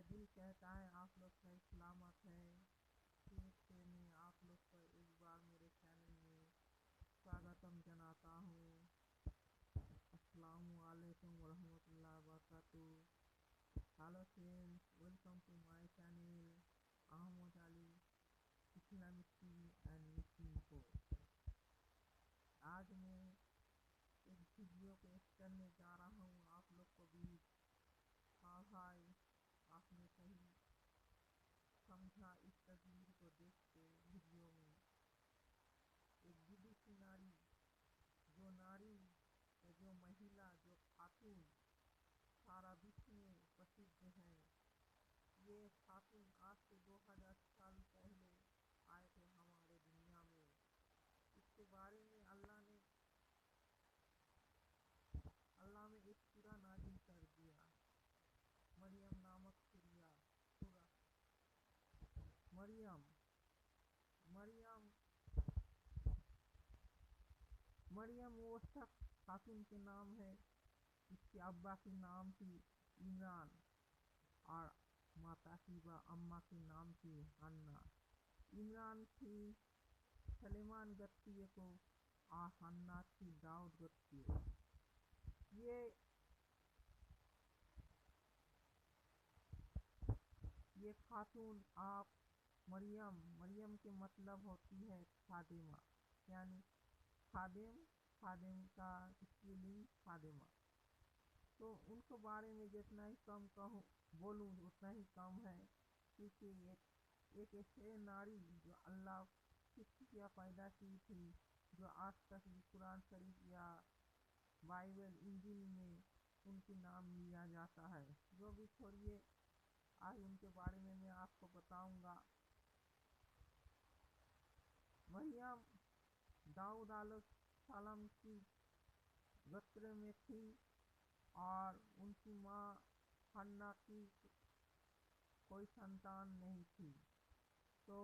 دل کہتا ہے آپ لوگ کا سلامت ہے. پھر سے میں آپ لوگ کا ایک بار میرے چینل میں سواگتم جناتا ہوں. السلام علیکم ورحمۃ اللہ وبرکاتہ. Hello friends, welcome to my channel Ahmed Ali Islamic and Muslim کو. آج میں ایک ویڈیو پیش کرنے جا رہا ہوں آپ لوگ کو بھی. ہاں بھائی, آپ نے صحیح سمجھا. اس تصویر کو دیکھ کے ویڈیو میں ایک بدوسی ناری, جو ناری جو مہیلا, جو خاتون سارا وشو میں پرسدھ ہے. یہ خاتون آج سے 2000 سال پہلے آئے تھے ہمارے دنیا میں. اس کے بارے میں اللہ نے ایک سورہ نازل کر دیا, مریم نامک سورہ. مریم مریم مریم وہ شخص خاتون کے نام ہے. اس کے ابا کے نام تھی عمران, اور ماتا کی و اماں کے نام تھی حنا. عمران تھی سلیمان گوتریہ کو, اور حنا تھی داؤد گوتریہ. یہ خاتون آپ مریم کے مطلب ہوتی ہے خادمہ, یعنی خادم کا اسپیلنگ خادمہ. تو ان کے بارے میں جتنا ہی کم بولوں اتنا ہی کم ہے, کیونکہ ایک ایسے ناری جو اللہ کیا پیدا کی تھی, جو آج تک قرآن شریف یا بائبل انجیل میں ان کے نام لیا جاتا ہے. جو بھی چھوڑیے, آج ان کے بارے میں آپ کو بتاؤں گا. مریم داؤد علیہ السلام کی گوتر میں تھی, اور ان کی ماں حنا کی کوئی سنتان نہیں تھی. تو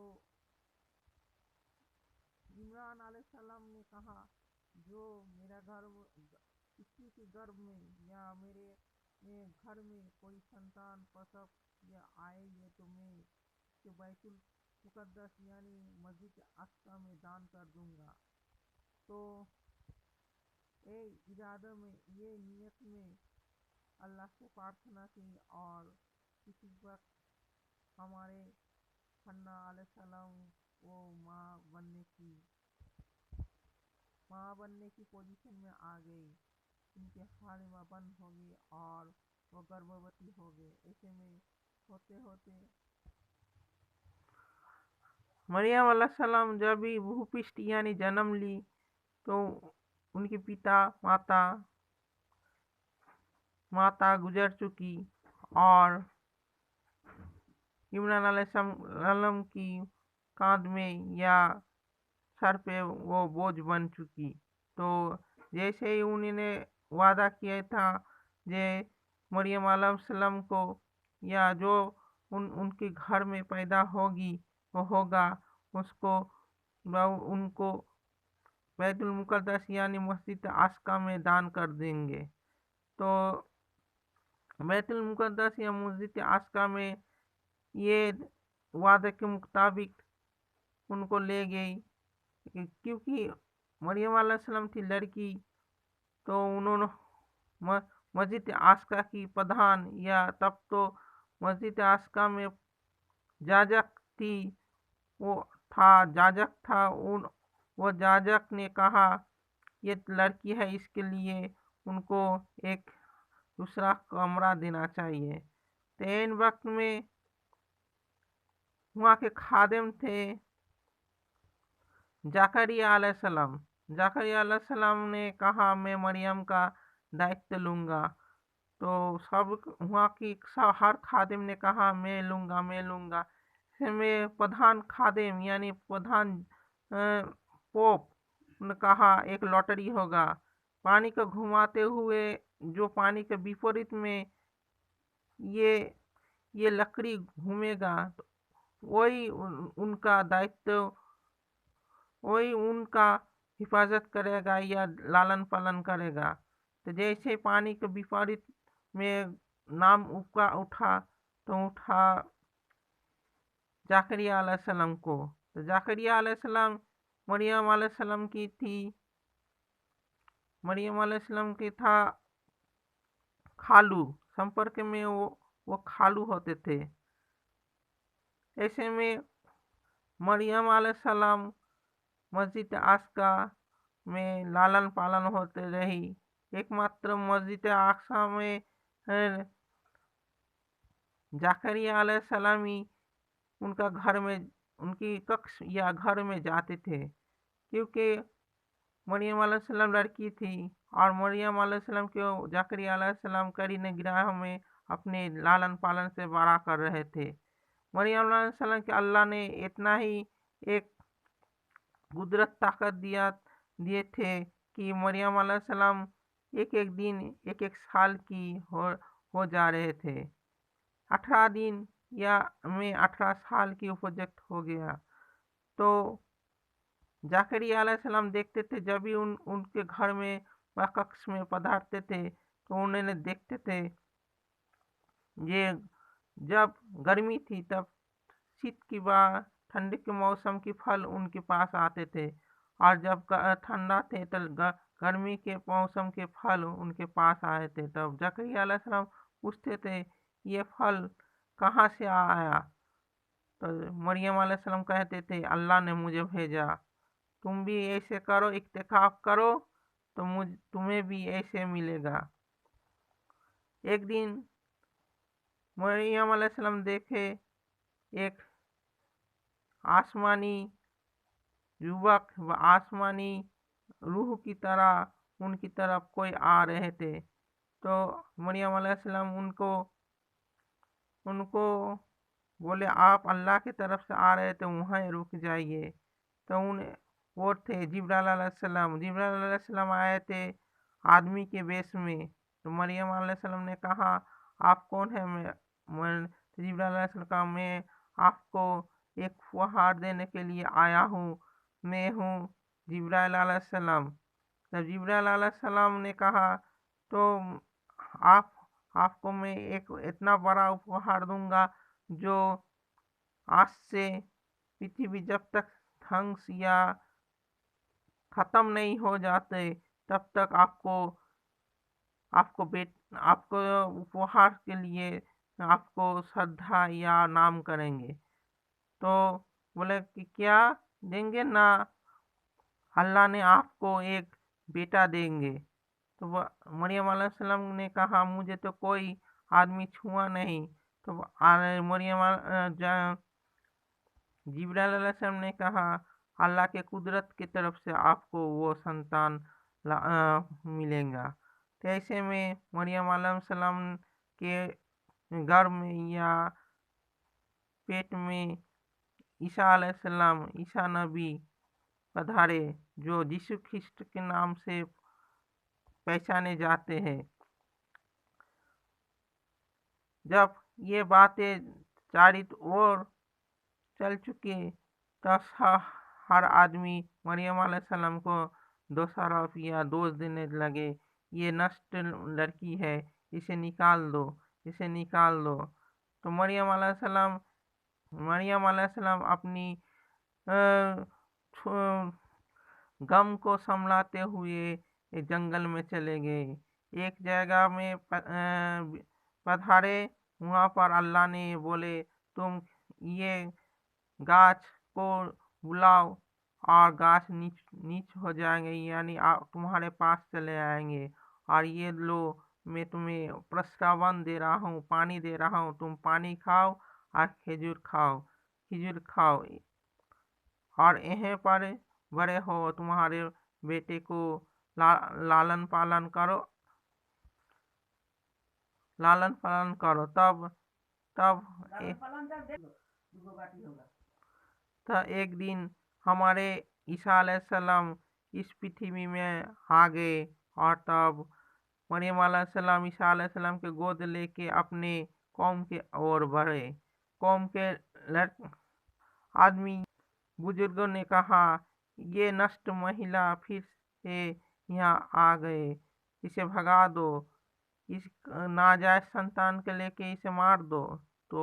عمران علیہ السلام نے کہا, جو میرا کسی کے گھر میں یا میرے گھر میں کوئی سنتان پرسو یا آئے, یہ تو میں کہ بیت المقدس یعنی مسجد اقصی میں دان کر دوں گا. تو ارادہ میں, یہ نیت میں اللہ سے پرارتھنا کی, اور کسی وقت ہمارے حنا علیہ السلام وہ ماں بننے کی پوزیشن میں آ گئی. ان کے حالمہ بند ہو گئی اور وہ گربھوتی ہو گئے. ایسے میں ہوتے ہوتے مریم علیہ السلام جب بھی بھوپشٹ یعنی جنم لی, تو ان کے پتا ماتا گزر چکی, اور عمران علیہ السلام کی کاندھ میں یا سر پہ وہ بوجھ بن چکی. تو جیسے ہی انہوں نے وعدہ کیا تھا کہ مریم علیہ السلام کو یا جو ان کے گھر میں پیدا ہوگی وہ ہوگا, ان کو بیت المقدس یعنی مسجد اقصی میں دان کر دیں گے. تو بیت المقدس یا مسجد اقصی میں یہ وعدے کے مطابق ان کو لے گئی. کیونکہ مریم علیہ السلام تھی لڑکی, تو انہوں نے مسجد اقصی کی پردھان, یا تب تو مسجد اقصی میں جاجک تھا. وہ جاجک نے کہا یہ لڑکی ہے, اس کے لیے ان کو ایک دوسرا کمرہ دینا چاہیے. تو ان وقت میں وہاں کے خادم تھے زکریا علیہ السلام. زکریا علیہ السلام نے کہا میں مریم کا دائتو لوں گا. تو وہاں کی ہر خادم نے کہا میں لوں گا. میں پردھان خادم یعنی پردھان پوپ نے کہا ایک لاٹری ہوگا, پانی کو گھماتے ہوئے جو پانی کے بیپریت میں یہ لکڑی گھومے گا, وہی ان کا دائتو, وہی ان کا حفاظت کرے گا یا لالن پالن کرے گا. تو جیسے پانی کے بیپریت میں نام اٹھا, تو اٹھا زکریا علیہ السلام کو. تو زکریا علیہ السلام مریم علیہ السلام کی تھی، مریم علیہ السلام کی تھا خالو، سمپرک میں وہ خالو ہوتے تھے. ایسے میں مریم علیہ السلام مسجد اقصی میں لالن پالن ہوتے رہی. ایک ماتر مسجد اقصی میں زکریا علیہ السلام ہی ان کا گھر میں، ان کی ککش یا گھر میں جاتے تھے، کیونکہ مریم علیہ السلام لڑکی تھی اور مریم علیہ السلام کو زکریا علیہ السلام کری نگراہ میں اپنے لالن پالن سے بڑا کر رہے تھے. مریم علیہ السلام کے اللہ نے اتنا ہی ایک قدرت طاقت دیے تھے کہ مریم علیہ السلام ایک ایک دن ایک ایک سال کی ہو جا رہے تھے. 18 دن یا میں 18 سال کی پروجیکٹ ہو گیا. تو زکریا علیہ السلام دیکھتے تھے جب بھی ان کے گھر میں ککش میں پدھارتے تھے تو انہیں دیکھتے تھے. یہ جب گرمی تھی تب شیت کی بار ٹھنڈی کے موسم کی پھل ان کے پاس آتے تھے، اور جب ٹھنڈا تھے تو گرمی کے موسم کے پھل ان کے پاس آئے تھے. تب زکریا علیہ السلام پوچھتے تھے یہ پھل کہاں سے آیا؟ تو مریم علیہ السلام کہتے تھے اللہ نے مجھے بھیجا. تم بھی ایسے کرو، اعتکاف کرو تو تمہیں بھی ایسے ملے گا. ایک دن مریم علیہ السلام دیکھے ایک آسمانی یوک و آسمانی روح کی طرح ان کی طرف کوئی آ رہے تھے. تو مریم علیہ السلام ان کو بولے آپ اللہ کی طرف سے آ رہے تھے، وہاں رک جائیے. تو وہ تھے جبرائیل علیہ السلام. جبرائیل علیہ السلام آئے تھے آدمی کے بیس میں. تو مریم علیہ السلام نے کہا آپ کون ہیں؟ جبرائیل علیہ السلام کہا میں آپ کو ایک اپہار دینے کے لیے آیا ہوں، میں ہوں جبرائیل علیہ السلام. جب جبرائیل علیہ السلام نے کہا تو آپ کو میں ایک اتنا بڑا اپہار دوں گا جو آج سے پرتھوی جب تک دھنس یا ختم نہیں ہو جاتے تب تک آپ کو اپہار کے لیے آپ کو شردھا یا نام کریں گے. تو بولے کہ کیا دیں گے؟ نا، اللہ نے آپ کو ایک بیٹا دیں گے. تو مریم علیہ السلام نے کہا مجھے تو کوئی آدمی چھوا نہیں. تو جبرائیل علیہ السلام نے کہا اللہ کے قدرت کی طرف سے آپ کو وہ سنتان ملیں گا. تو ایسے میں مریم علیہ السلام کے گھر میں یا پیٹ میں عیسیٰ علیہ السلام، عیسیٰ نبی پدھارے جو یسوع کرسٹ کے نام سے پہچانے جاتے ہیں. جب یہ باتیں چاروں اور چل چکے تو ہر آدمی مریم علیہ السلام کو دوسرا یا دوست دینے لگے، یہ نشٹ لڑکی ہے، اسے نکال دو، اسے نکال دو. تو مریم علیہ السلام اپنی غم کو سنبھالتے ہوئے جنگل میں چلے گئے. ایک جگہ میں پدھارے، وہاں پر اللہ نے بولے تم یہ گاچھ کو بلاؤ اور گاچھ نیچ ہو جائیں گے، یعنی تمہارے پاس چلے آئیں گے. اور یہ لو میں تمہیں پرساون دے رہا ہوں، پانی دے رہا ہوں، تم پانی کھاؤ اور کھجور کھاؤ اور یہیں پر بڑے ہو، تمہارے بیٹے کو لالن پالن کرو. تب ایک دن ہمارے عیسیٰ علیہ السلام اس پرتھوی میں آ گئے، اور تب مریم علیہ السلام عیسیٰ علیہ السلام کے گود لے کے اپنے قوم کے اور بڑھے. قوم کے آدمی بزرگوں نے کہا یہ نشٹ مہیلا پھر سے یہاں آ گئے، اسے بھگا دو، اس ناجائز سنتان کے لے کے اسے مار دو. تو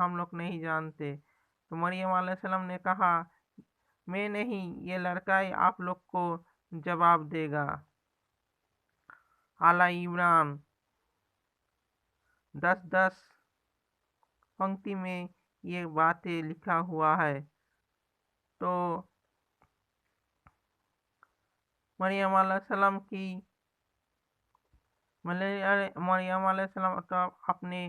ہم لوگ نہیں جانتے. تو مریم علیہ السلام نے کہا میں نہیں، یہ لڑکا ہی آپ لوگ کو جواب دے گا. اعلیٰ عمران 10 پنکتی میں یہ باتیں لکھا ہوا ہے. تو مریم علیہ السلام کی مریم علیہ السلام تو اپنے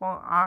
آ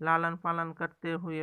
لالن پالن کرتے ہوئے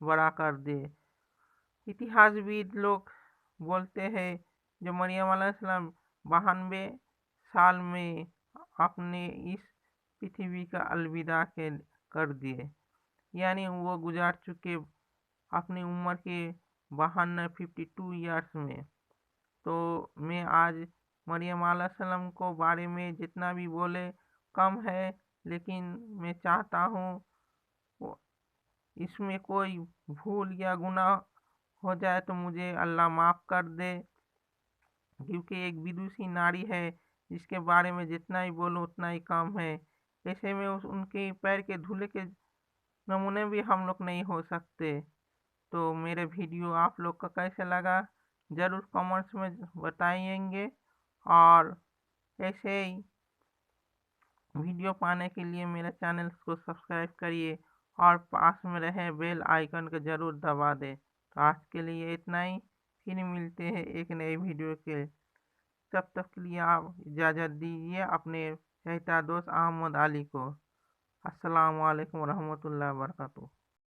بڑا کر دے. اتہاس وید لوگ بولتے ہیں جو مریم علیہ السلام 92 سال میں اپنے اس پرتھوی کا الوداع کر دیے، یعنی وہ گزار چکے اپنی عمر کے 52 ایئرس میں. تو میں آج مریم علیہ السلام کو بارے میں جتنا بھی بولے کم ہے، لیکن میں چاہتا ہوں اس میں کوئی بھول یا گناہ ہو جائے تو مجھے اللہ معاف کر دے، کیونکہ ایک بدوسی ناری ہے جس کے بارے میں جتنا ہی بولوں اتنا ہی کم ہے. ایسے میں ان کے پیر کے دھولے کے نمونے بھی ہم لوگ نہیں ہو سکتے. تو میرے ویڈیو آپ لوگ کا کیسے لگا ضرور کمنٹس میں بتائیں گے، اور ایسے ہی ویڈیو پانے کے لیے میرے چینل کو سبسکرائب کریے اور پاس میں رہے بیل آئیکن کو ضرور دبا دیں. تو آج کے لیے اتنا ہی، پھر ملتے ہیں ایک نئے ویڈیو کے. تب تک کے لیے آپ اجازت دیجیے اپنے چہیتا دوست احمد علی کو. السلام علیکم ورحمۃ اللہ وبرکاتہ.